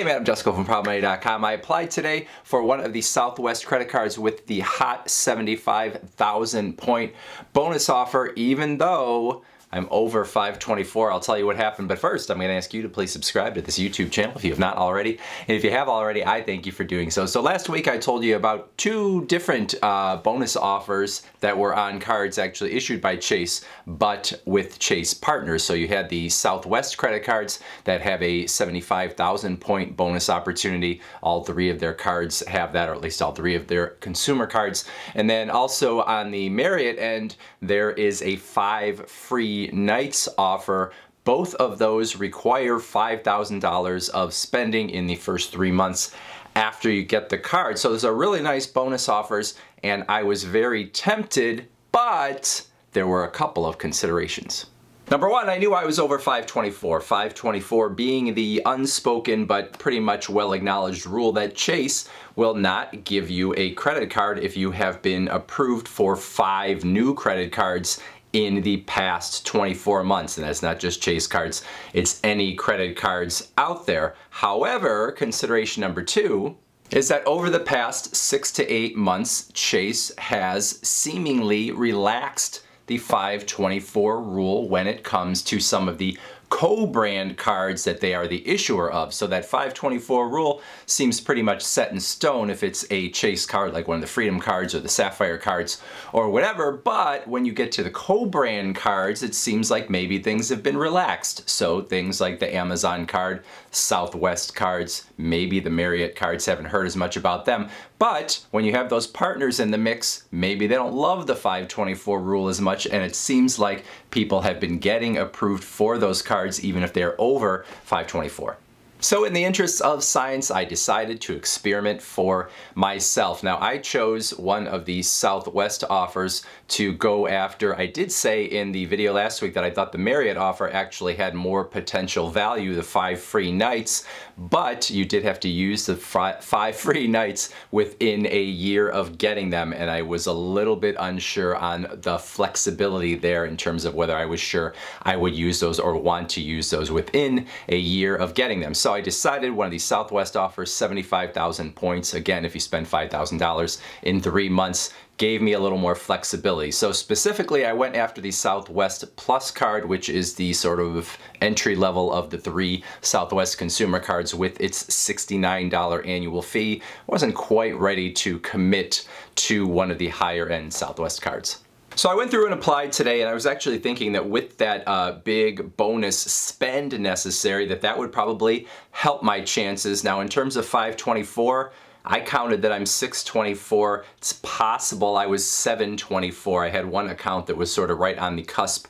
Hey man, I'm Jusko from ProbMoney.com. I applied today for one of the Southwest credit cards with the hot 75,000 point bonus offer, even though I'm over 524. I'll tell you what happened, but first I'm going to ask you to please subscribe to this YouTube channel if you have not already. And if you have already, I thank you for doing so. So last week I told you about two different bonus offers that were on cards actually issued by Chase, but with Chase partners. So you had the Southwest credit cards that have a 75,000 point bonus opportunity. All three of their cards have that, or at least all three of their consumer cards. And then also on the Marriott end, there is a 5 free nights offer. Both of those require $5,000 of spending in the first 3 months after you get the card. So those are really nice bonus offers, and I was very tempted, but there were a couple of considerations. Number one, I knew I was over 524. 524 being the unspoken but pretty much well-acknowledged rule that Chase will not give you a credit card if you have been approved for 5 new credit cards in the past 24 months. And that's not just Chase cards, it's any credit cards out there. However, consideration number two is that over the past 6 to 8 months, Chase has seemingly relaxed the 524 rule when it comes to some of the co-brand cards that they are the issuer of. So that 524 rule seems pretty much set in stone if it's a Chase card, like one of the Freedom cards or the Sapphire cards or whatever. But when you get to the co-brand cards, it seems like maybe things have been relaxed. So things like the Amazon card, Southwest cards, maybe the Marriott cards, haven't heard as much about them. But when you have those partners in the mix, maybe they don't love the 524 rule as much, and it seems like people have been getting approved for those cards even if they're over 524. So in the interests of science, I decided to experiment for myself. Now, I chose one of the Southwest offers to go after. I did say in the video last week that I thought the Marriott offer actually had more potential value, the 5 free nights, but you did have to use the 5 free nights within a year of getting them, and I was a little bit unsure on the flexibility there in terms of whether I was sure I would use those or want to use those within a year of getting them. So I decided one of these Southwest offers, 75,000 points. Again, if you spend $5,000 in 3 months, gave me a little more flexibility. So specifically, I went after the Southwest Plus card, which is the sort of entry level of the 3 Southwest consumer cards with its $69 annual fee. Wasn't quite ready to commit to one of the higher end Southwest cards. So I went through and applied today, and I was actually thinking that with that big bonus spend necessary, that would probably help my chances. Now, in terms of 524, I counted that I'm 624. It's possible I was 724. I had one account that was sort of right on the cusp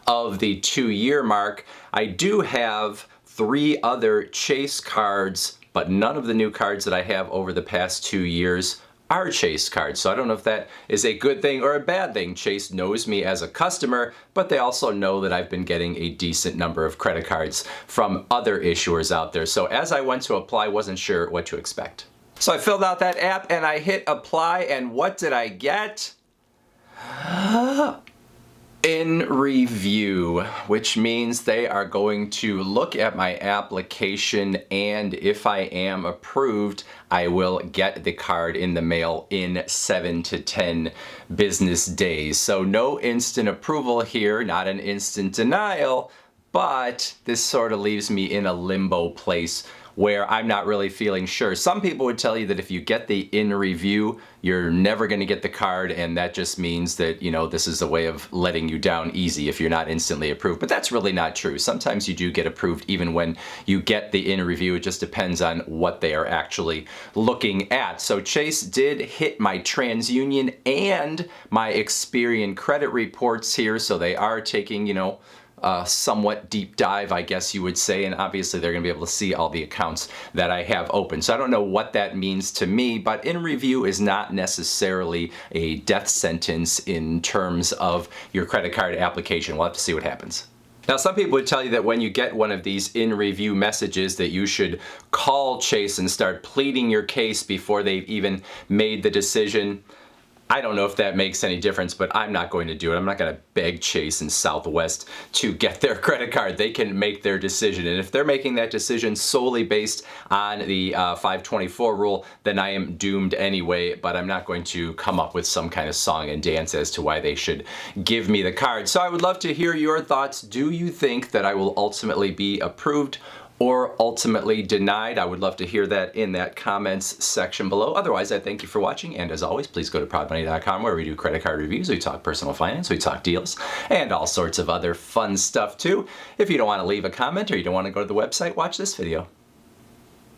of the 2-year mark. I do have 3 other Chase cards, but none of the new cards that I have over the past 2 years are Chase cards. So I don't know if that is a good thing or a bad thing. Chase knows me as a customer, but they also know that I've been getting a decent number of credit cards from other issuers out there. So as I went to apply, wasn't sure what to expect. So I filled out that app and I hit apply, and what did I get? In review, which means they are going to look at my application, and if I am approved, I will get the card in the mail in 7 to 10 business days. So no instant approval here, not an instant denial, but this sort of leaves me in a limbo place where I'm not really feeling sure. Some people would tell you that if you get the in review, you're never gonna get the card, and that just means that, you know, this is a way of letting you down easy if you're not instantly approved. But that's really not true. Sometimes you do get approved even when you get the in review. It just depends on what they are actually looking at. So Chase did hit my TransUnion and my Experian credit reports here, so they are taking, you know, somewhat deep dive, I guess you would say, and obviously they're going to be able to see all the accounts that I have open. So I don't know what that means to me, but in review is not necessarily a death sentence in terms of your credit card application. We'll have to see what happens. Now, some people would tell you that when you get one of these in review messages that you should call Chase and start pleading your case before they've even made the decision. I don't know if that makes any difference, but I'm not going to do it. I'm not going to beg Chase and Southwest to get their credit card. They can make their decision. And if they're making that decision solely based on the 524 rule, then I am doomed anyway, but I'm not going to come up with some kind of song and dance as to why they should give me the card. So I would love to hear your thoughts. Do you think that I will ultimately be approved or ultimately denied? I would love to hear that in that comments section below. Otherwise, I thank you for watching, and as always, please go to proudmoney.com where we do credit card reviews, we talk personal finance, we talk deals, and all sorts of other fun stuff too. If you don't want to leave a comment or you don't want to go to the website, watch this video.